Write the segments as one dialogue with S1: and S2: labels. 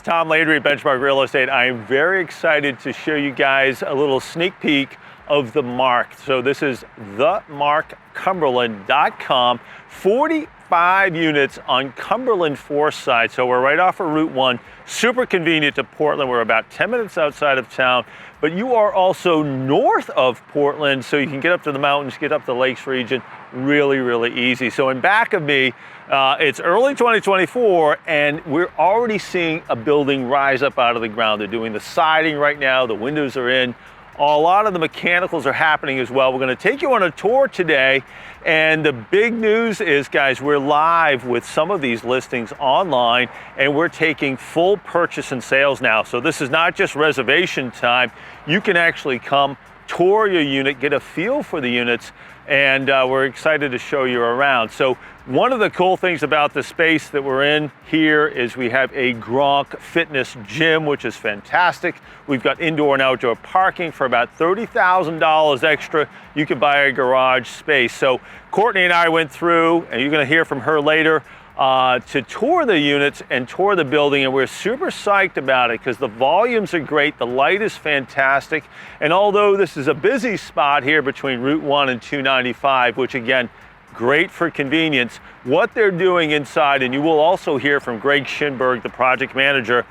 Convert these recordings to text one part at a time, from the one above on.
S1: Tom Landry at Benchmark Real Estate. I am very excited to show you guys a little sneak peek of the Mark. So this is themarkcumberland.com. 45 units on Cumberland Forsyth. So we're right off of Route 1. Super convenient to Portland. We're about 10 minutes outside of town. But you are also north of Portland, so you can get up to the mountains, get up to the Lakes region really, really easy. So in back of me, it's early 2024, and we're already seeing a building rise up out of the ground. They're doing the siding right now. The windows are in. A lot of the mechanicals are happening as well. We're going to take you on a tour today, and the big news is, guys, we're live with some of these listings online, and we're taking full purchase and sales now. So this is not just reservation time. You can actually come, tour your unit, get a feel for the units, and we're excited to show you around. So one of the cool things about the space that we're in here is we have a Gronk fitness gym, which is fantastic. We've got indoor and outdoor parking for about $30,000 extra. You can buy a garage space. So Courtney and I went through, and you're gonna hear from her later, to tour the units and tour the building, and we're super psyched about it because the volumes are great, the light is fantastic, and although this is a busy spot here between Route 1 and 295, which again, great for convenience, what they're doing inside, and you will also hear from Greg Schinberg, the project manager,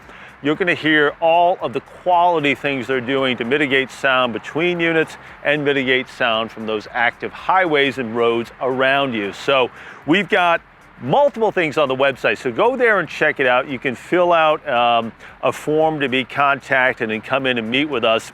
S1: you're going to hear all of the quality things they're doing to mitigate sound between units and mitigate sound from those active highways and roads around you. So we've got multiple things on the website, so go there and check it out. You can fill out a form to be contacted and come in and meet with us.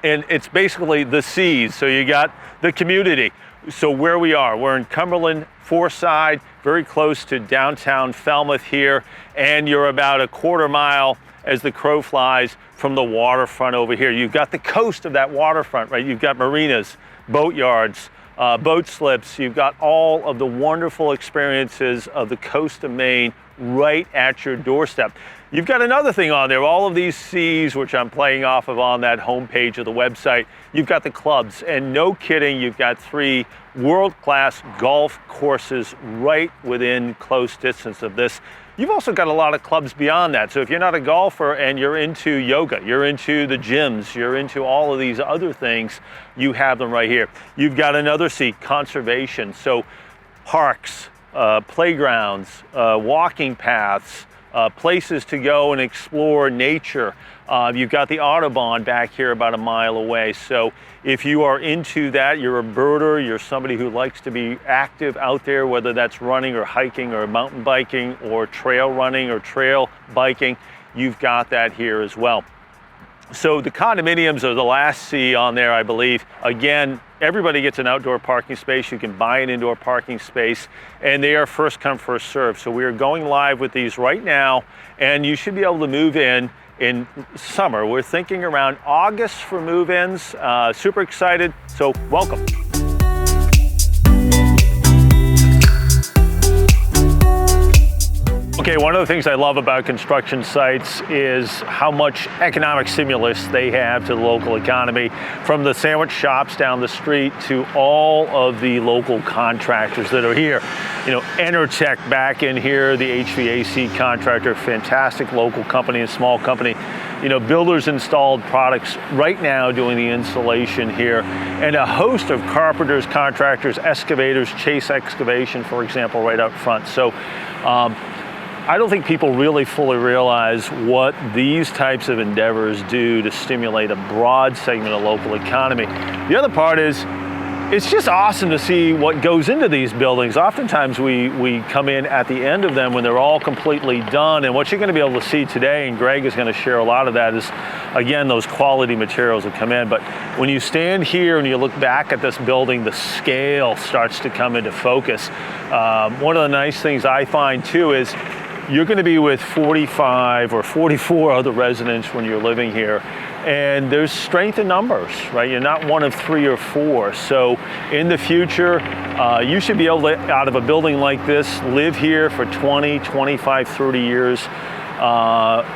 S1: And it's basically the C's. So you got the community. So where we are, we're in Cumberland Forsyth, very close to downtown Falmouth here, and you're about a quarter mile as the crow flies from the waterfront over here. You've got the coast of that waterfront, right? You've got marinas, boat yards, boat slips. You've got all of the wonderful experiences of the coast of Maine right at your doorstep. You've got another thing on there, all of these C's, which I'm playing off of on that homepage of the website. You've got the clubs, and no kidding, you've got 3 world-class golf courses right within close distance of this. You've also got a lot of clubs beyond that. So if you're not a golfer and you're into yoga, you're into the gyms, you're into all of these other things, you have them right here. You've got another C, conservation. So parks, playgrounds, walking paths, places to go and explore nature. You've got the Audubon back here about a mile away. So if you are into that, you're a birder, you're somebody who likes to be active out there, whether that's running or hiking or mountain biking or trail running or trail biking, you've got that here as well. So the condominiums are the last C on there, I believe. Again, everybody gets an outdoor parking space. You can buy an indoor parking space, and they are first come, first serve. So we are going live with these right now, and you should be able to move in summer. We're thinking around August for move-ins. Super excited, so welcome. Okay, one of the things I love about construction sites is how much economic stimulus they have to the local economy, from the sandwich shops down the street to all of the local contractors that are here. You know, Enertech back in here, the HVAC contractor, fantastic local company and small company. You know, builders installed products right now doing the installation here, and a host of carpenters, contractors, excavators, Chase Excavation, for example, right up front. So, I don't think people really fully realize what these types of endeavors do to stimulate a broad segment of local economy. The other part is, it's just awesome to see what goes into these buildings. Oftentimes we come in at the end of them when they're all completely done, and what you're gonna be able to see today, and Greg is gonna share a lot of that, is again, those quality materials that come in. But when you stand here and you look back at this building, the scale starts to come into focus. One of the nice things I find too is, you're going to be with 45 or 44 other residents when you're living here, and there's strength in numbers, right? You're not one of 3 or 4. So in the future, you should be able to, out of a building like this, live here for 20, 25, 30 years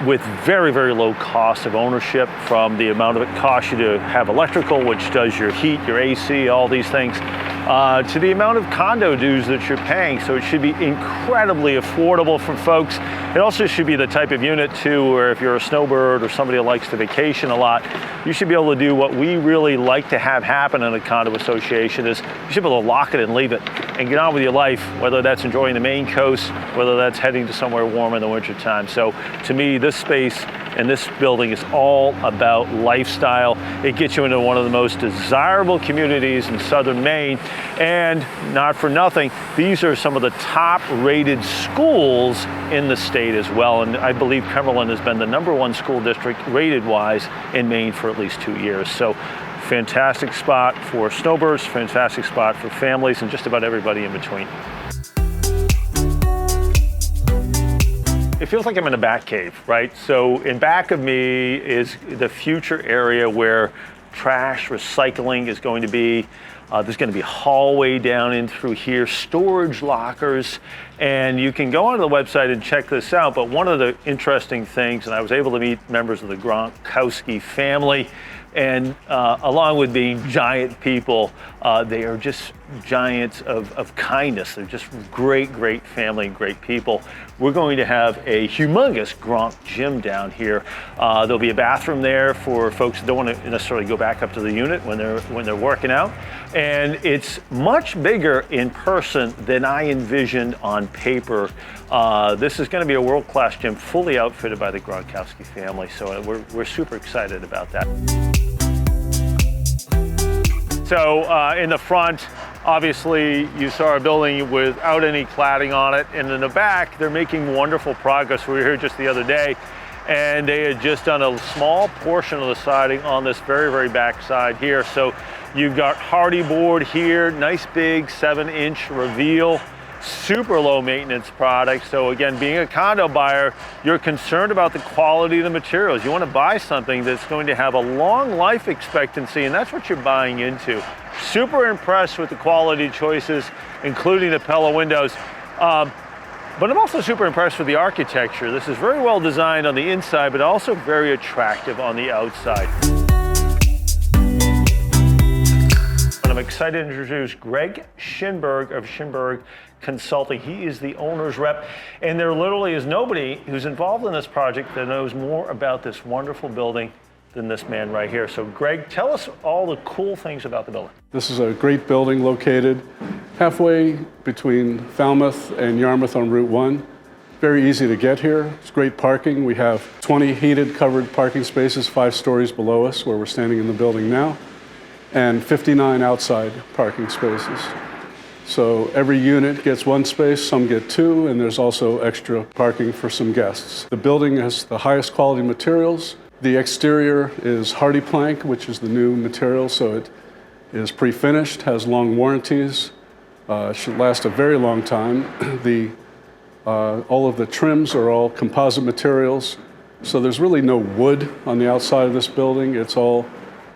S1: with very, very low cost of ownership, from the amount of it costs you to have electrical, which does your heat, your AC, all these things. to the amount of condo dues that you're paying. So it should be incredibly affordable for folks. It also should be the type of unit too, where if you're a snowbird or somebody that likes to vacation a lot, you should be able to do what we really like to have happen in a condo association is you should be able to lock it and leave it and get on with your life, whether that's enjoying the Maine coast, whether that's heading to somewhere warm in the wintertime. So to me, this space and this building is all about lifestyle. It gets you into one of the most desirable communities in southern Maine. And not for nothing, these are some of the top rated schools in the state as well. And I believe Cumberland has been the #1 school district rated wise in Maine for at least 2 years. So fantastic spot for snowbirds, fantastic spot for families and just about everybody in between. It feels like I'm in a bat cave, right? So in back of me is the future area where trash recycling is going to be. There's going to be a hallway down in through here, storage lockers, and you can go onto the website and check this out. But one of the interesting things, and I was able to meet members of the Gronkowski family, and along with being giant people, they are just giants of kindness. They're just great, great family, great people. We're going to have a humongous Gronk gym down here. There'll be a bathroom there for folks who don't want to necessarily go back up to the unit when they're working out. And it's much bigger in person than I envisioned on paper. This is going to be a world-class gym, fully outfitted by the Gronkowski family. So we're super excited about that. So in the front, obviously you saw a building without any cladding on it. And in the back, they're making wonderful progress. We were here just the other day and they had just done a small portion of the siding on this very, very back side here. So you've got hardy board here, nice big 7-inch reveal, super low maintenance product. So again, being a condo buyer, you're concerned about the quality of the materials. You want to buy something that's going to have a long life expectancy, and that's what you're buying into. Super impressed with the quality choices, including the Pella windows. But I'm also super impressed with the architecture. This is very well designed on the inside, but also very attractive on the outside. I'm excited to introduce Greg Shinberg of Shinberg Consulting. He is the owner's rep, and there literally is nobody who's involved in this project that knows more about this wonderful building than this man right here. So Greg, tell us all the cool things about the building.
S2: This is a great building located halfway between Falmouth and Yarmouth on Route 1. Very easy to get here. It's great parking. We have 20 heated covered parking spaces 5 stories below us where we're standing in the building now, and 59 outside parking spaces. So every unit gets 1 space, some get 2, and there's also extra parking for some guests. The building has the highest quality materials. The exterior is hardy plank, which is the new material, so it is pre-finished, has long warranties, should last a very long time. All of the trims are all composite materials, so there's really no wood on the outside of this building. It's all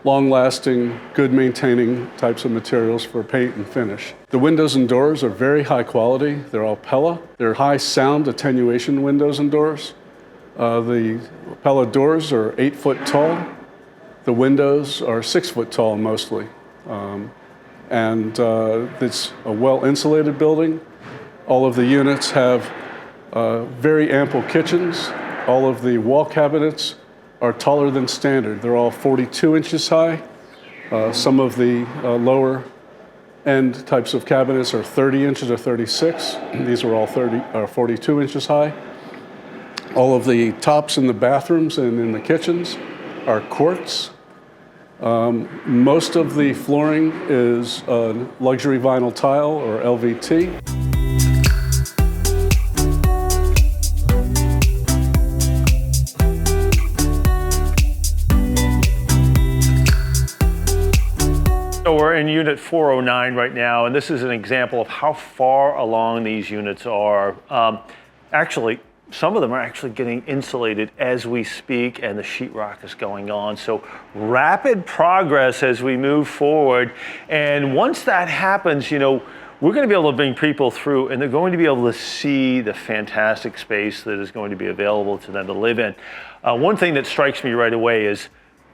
S2: long-lasting, good maintaining types of materials for paint and finish. The windows and doors are very high quality. They're all Pella. They're high sound attenuation windows and doors. The Pella doors are 8 foot tall. The windows are 6 foot tall mostly. It's a well-insulated building. All of the units have very ample kitchens. All of the wall cabinets are taller than standard. They're all 42 inches high. Some of the lower end types of cabinets are 30 inches or 36. These are all 42 inches high. All of the tops in the bathrooms and in the kitchens are quartz. Most of the flooring is luxury vinyl tile or LVT.
S1: So we're in unit 409 right now, and this is an example of how far along these units are. Actually, some of them are actually getting insulated as we speak, and the sheetrock is going on. So rapid progress as we move forward. And once that happens, we're going to be able to bring people through, and they're going to be able to see the fantastic space that is going to be available to them to live in. One thing that strikes me right away is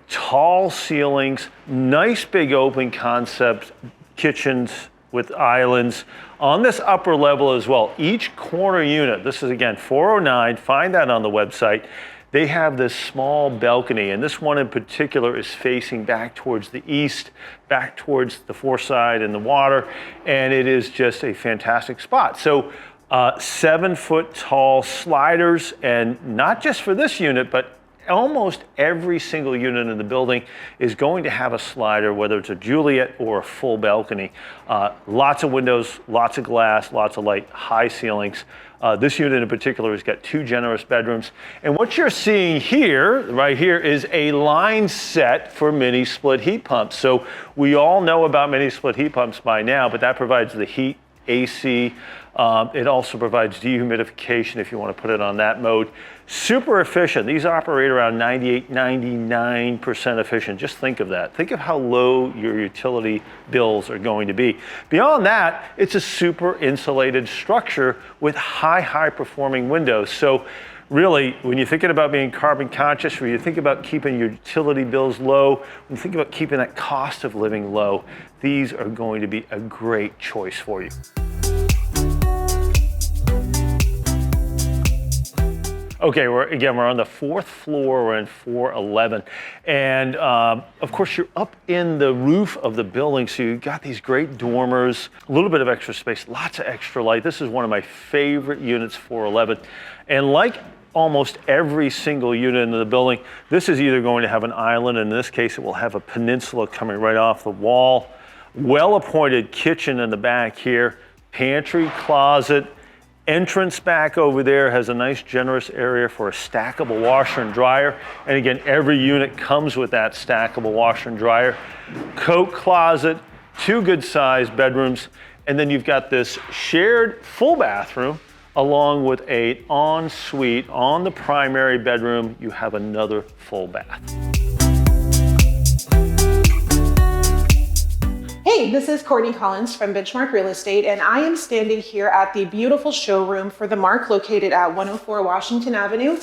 S1: tall ceilings, nice big open concept kitchens with islands on this upper level as well. Each corner unit, this is again 409, find that on the website. They have this small balcony, and this one in particular is facing back towards the east, back towards the Foreside and the water, and it is just a fantastic spot. So 7-foot tall sliders, and not just for this unit, but almost every single unit in the building is going to have a slider, whether it's a Juliet or a full balcony. Lots of windows, lots of glass, lots of light, high ceilings. This unit in particular has got 2 generous bedrooms. And what you're seeing here, right here, is a line set for mini split heat pumps. So we all know about mini split heat pumps by now, but that provides the heat, AC. It also provides dehumidification if you want to put it on that mode. Super efficient. These operate around 98, 99% efficient. Just think of that. Think of how low your utility bills are going to be. Beyond that, it's a super insulated structure with high performing windows. So really, when you're thinking about being carbon conscious, when you think about keeping your utility bills low, when you think about keeping that cost of living low, these are going to be a great choice for you. Okay, we're on the 4th floor. We're in 411. And of course, you're up in the roof of the building, so you've got these great dormers, a little bit of extra space, lots of extra light. This is one of my favorite units, 411. And like almost every single unit in the building, this is either going to have an island, in this case, it will have a peninsula coming right off the wall, well-appointed kitchen in the back here, pantry, closet, entrance back over there has a nice generous area for a stackable washer and dryer. And again, every unit comes with that stackable washer and dryer. Coat closet, 2 good sized bedrooms. And then you've got this shared full bathroom along with an ensuite. On the primary bedroom, you have another full bath.
S3: Hey, this is Courtney Collins from Benchmark Real Estate, and I am standing here at the beautiful showroom for The Mark located at 104 Washington Avenue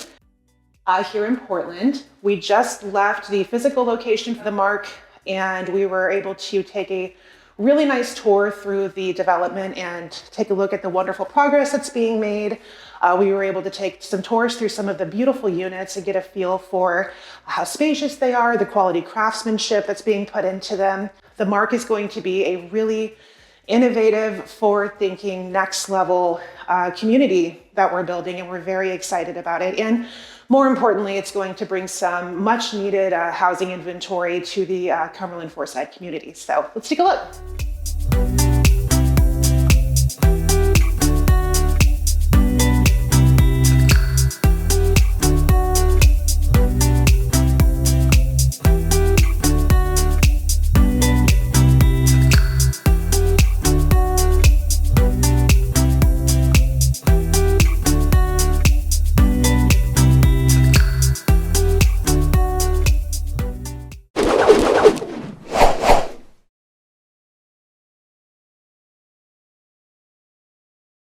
S3: here in Portland. We just left the physical location for The Mark, and we were able to take a really nice tour through the development and take a look at the wonderful progress that's being made. We were able to take some tours through some of the beautiful units and get a feel for how spacious they are, the quality craftsmanship that's being put into them. The Mark is going to be a really innovative, forward-thinking, next-level community that we're building, and we're very excited about it. And more importantly, it's going to bring some much-needed housing inventory to the Cumberland Foreside community. So let's take a look.